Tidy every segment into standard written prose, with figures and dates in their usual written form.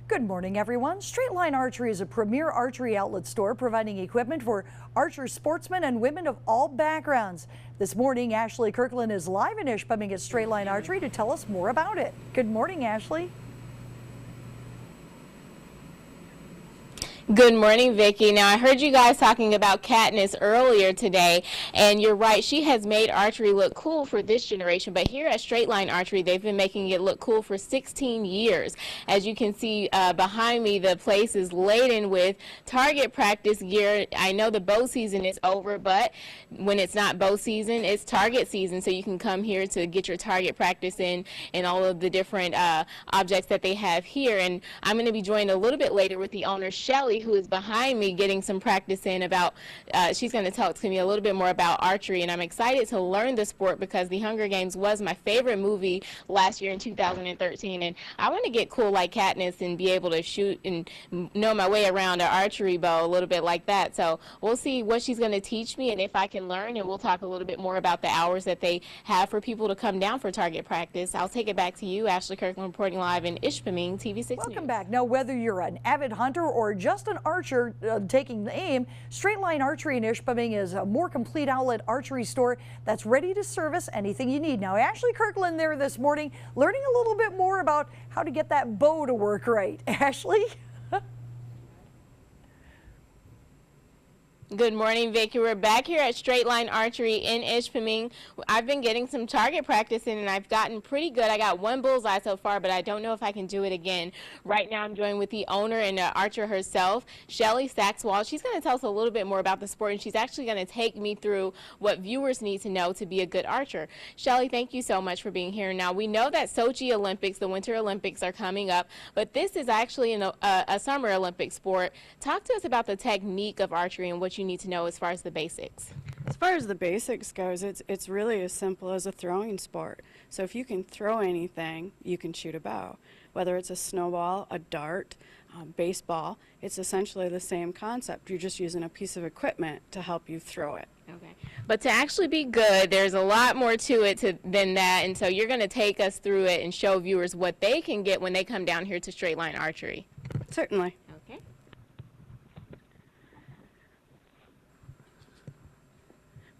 Good morning, everyone. Straight Line Archery is a premier archery outlet store providing equipment for archer sportsmen and women of all backgrounds. This morning, Ashley Kirkland is live in Ishpeming at Straight Line Archery to tell us more about it. Good morning, Ashley. Good morning, Vicki. Now, I heard you guys talking about Katniss earlier today, and you're right. She has made archery look cool for this generation, but here at Straight Line Archery, they've been making it look cool for 16 years. As you can see behind me, the place is laden with target practice gear. I know the bow season is over, but when it's not bow season, it's target season, so you can come here to get your target practice in and all of the different objects that they have here. And I'm going to be joined a little bit later with the owner, Shelly, who is behind me getting some practice in about, she's going to talk to me a little bit more about archery, and I'm excited to learn the sport because The Hunger Games was my favorite movie last year in 2013, and I want to get cool like Katniss and be able to shoot and know my way around an archery bow a little bit like that. So we'll see what she's going to teach me and if I can learn, and we'll talk a little bit more about the hours that they have for people to come down for target practice. I'll take it back to you, Ashley Kirkland, reporting live in Ishpeming, TV6 News. Welcome back. Now, whether you're an avid hunter or just an archer taking the aim, Straight Line Archery in Ishpeming is a more complete outlet archery store that's ready to service anything you need. Now, Ashley Kirkland there this morning learning a little bit more about how to get that bow to work right. Ashley? Good morning, Vicki. We're back here at Straight Line Archery in Ishpeming. I've been getting some target practice in, and I've gotten pretty good. I got one bullseye so far, but I don't know if I can do it again. Right now, I'm joined with the owner and archer herself, Shelly Saxwell. She's going to tell us a little bit more about the sport, and she's actually going to take me through what viewers need to know to be a good archer. Shelly, thank you so much for being here. Now, we know that Sochi Olympics, the Winter Olympics, are coming up, but this is actually a Summer Olympic sport. Talk to us about the technique of archery and what you need to know as far as the basics. As far as the basics goes, it's really as simple as a throwing sport. So if you can throw anything, you can shoot a bow. Whether it's a snowball, a dart, baseball, it's essentially the same concept. You're just using a piece of equipment to help you throw it. Okay. But to actually be good, there's a lot more to it than that, and so you're going to take us through it and show viewers what they can get when they come down here to Straight Line Archery. Certainly. Okay.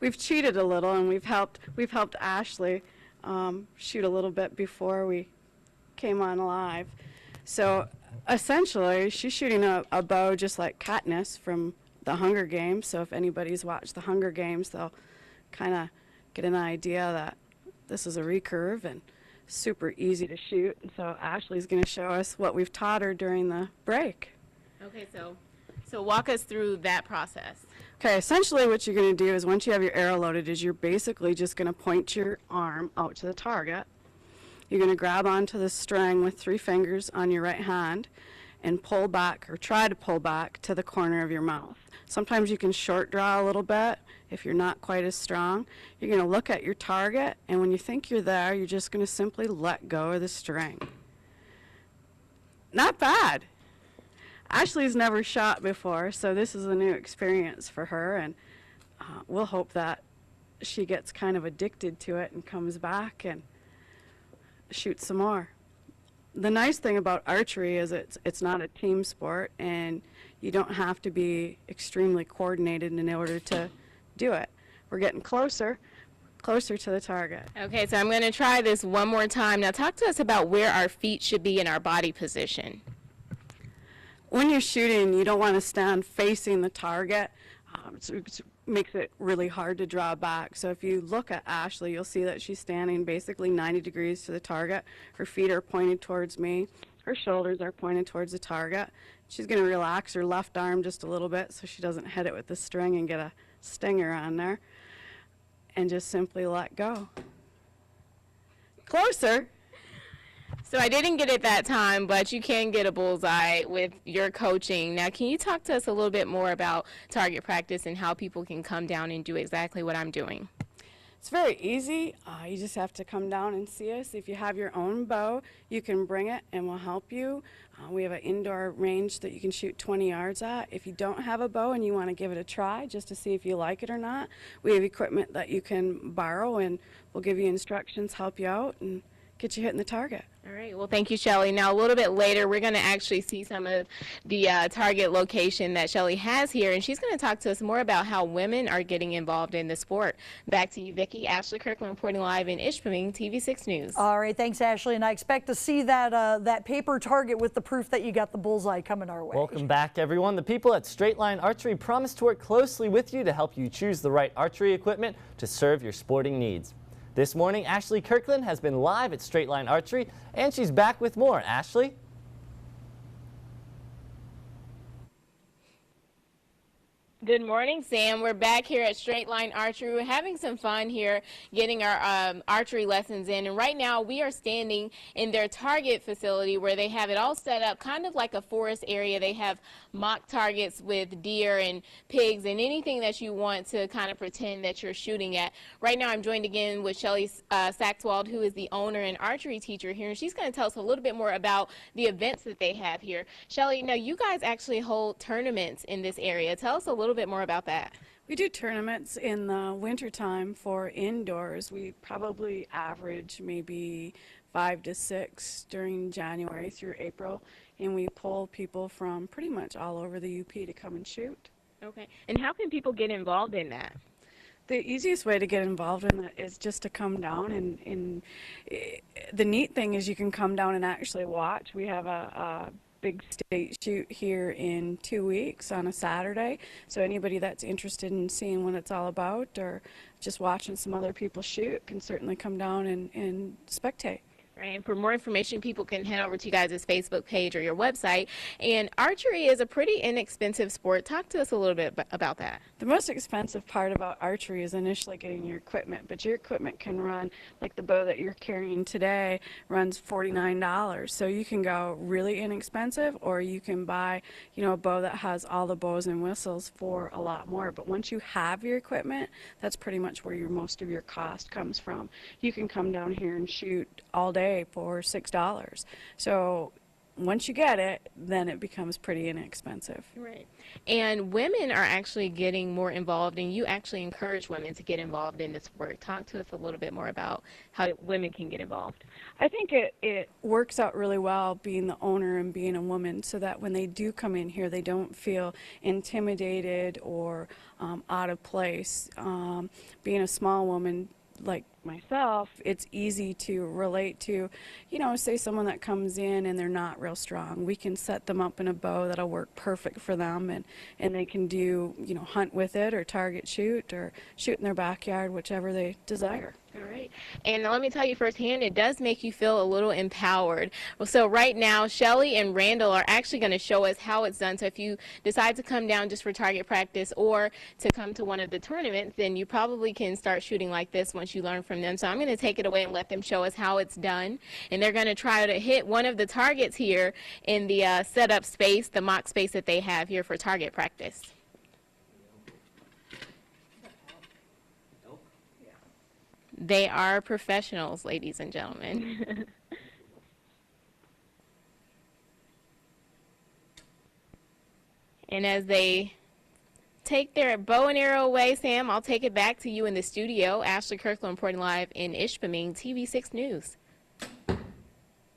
We've cheated a little, and we've helped Ashley shoot a little bit before we came on live. So essentially, she's shooting a bow just like Katniss from the Hunger Games. So if anybody's watched the Hunger Games, they'll kind of get an idea that this is a recurve and super easy to shoot. And so Ashley's going to show us what we've taught her during the break. Okay, so walk us through that process. Okay, essentially what you're going to do is once you have your arrow loaded is you're basically just going to point your arm out to the target. You're going to grab onto the string with 3 fingers on your right hand and pull back, or try to pull back, to the corner of your mouth. Sometimes you can short draw a little bit if you're not quite as strong. You're going to look at your target, and when you think you're there, you're just going to simply let go of the string. Not bad. Ashley's never shot before, so this is a new experience for her, and we'll hope that she gets kind of addicted to it and comes back and shoots some more. The nice thing about archery is it's not a team sport, and you don't have to be extremely coordinated in order to do it. We're getting closer to the target. Okay, so I'm going to try this one more time. Now talk to us about where our feet should be in our body position. When you're shooting, you don't want to stand facing the target. It makes it really hard to draw back. So if you look at Ashley, you'll see that she's standing basically 90 degrees to the target. Her feet are pointed towards me. Her shoulders are pointed towards the target. She's going to relax her left arm just a little bit so she doesn't hit it with the string and get a stinger on there. And just simply let go. Closer. So I didn't get it that time, but you can get a bullseye with your coaching. Now, can you talk to us a little bit more about target practice and how people can come down and do exactly what I'm doing? It's very easy. You just have to come down and see us. If you have your own bow, you can bring it and we'll help you. We have an indoor range that you can shoot 20 yards at. If you don't have a bow and you want to give it a try just to see if you like it or not, we have equipment that you can borrow, and we'll give you instructions, help you out, and get you hitting the target. All right. Well, thank you, Shelly. Now, a little bit later, we're going to actually see some of the target location that Shelly has here, and she's going to talk to us more about how women are getting involved in the sport. Back to you, Vicki. Ashley Kirkland reporting live in Ishpeming, TV6 News. All right, thanks, Ashley. And I expect to see that that paper target with the proof that you got the bullseye coming our way. Welcome back, everyone. The people at Straight Line Archery promise to work closely with you to help you choose the right archery equipment to serve your sporting needs. This morning, Ashley Kirkland has been live at Straight Line Archery, and she's back with more. Ashley? Good morning, Sam. We're back here at Straight Line Archery. We're having some fun here getting our archery lessons in. And right now we are standing in their target facility where they have it all set up kind of like a forest area. They have mock targets with deer and pigs and anything that you want to kind of pretend that you're shooting at. Right now I'm joined again with Shelly Saxwald, who is the owner and archery teacher here. And she's going to tell us a little bit more about the events that they have here. Shelly, now you guys actually hold tournaments in this area. Tell us a little bit more about that. We do tournaments in the wintertime for indoors. We probably average maybe 5 to 6 during January through April, and we pull people from pretty much all over the UP to come and shoot. Okay. And how can people get involved in that? The easiest way to get involved in it is just to come down, and the neat thing is you can come down and actually watch. We have a big state shoot here in 2 weeks on a Saturday, so anybody that's interested in seeing what it's all about or just watching some other people shoot can certainly come down and spectate. Right, and for more information, people can head over to you guys' Facebook page or your website. And archery is a pretty inexpensive sport. Talk to us a little bit about that. The most expensive part about archery is initially getting your equipment, but your equipment can run, like the bow that you're carrying today runs $49. So you can go really inexpensive, or you can buy, a bow that has all the bows and whistles for a lot more. But once you have your equipment, that's pretty much where most of your cost comes from. You can come down here and shoot all day for $6. So once you get it, then it becomes pretty inexpensive. Right. And women are actually getting more involved, and you actually encourage women to get involved in this work. Talk to us a little bit more about how women can get involved. I think it works out really well being the owner and being a woman, so that when they do come in here, they don't feel intimidated or out of place. Being a small woman like myself, it's easy to relate to, say someone that comes in and they're not real strong. We can set them up in a bow that'll work perfect for them, and they can do, hunt with it or target shoot or shoot in their backyard, whichever they desire. All right. And let me tell you firsthand, it does make you feel a little empowered. Well, so right now, Shelly and Randall are actually going to show us how it's done. So if you decide to come down just for target practice or to come to one of the tournaments, then you probably can start shooting like this once you learn from them. So I'm going to take it away and let them show us how it's done. And they're going to try to hit one of the targets here in the setup space, the mock space that they have here for target practice. They are professionals, ladies and gentlemen. And as they take their bow and arrow away, Sam, I'll take it back to you in the studio. Ashley Kirkland reporting live in Ishpeming, TV6 News.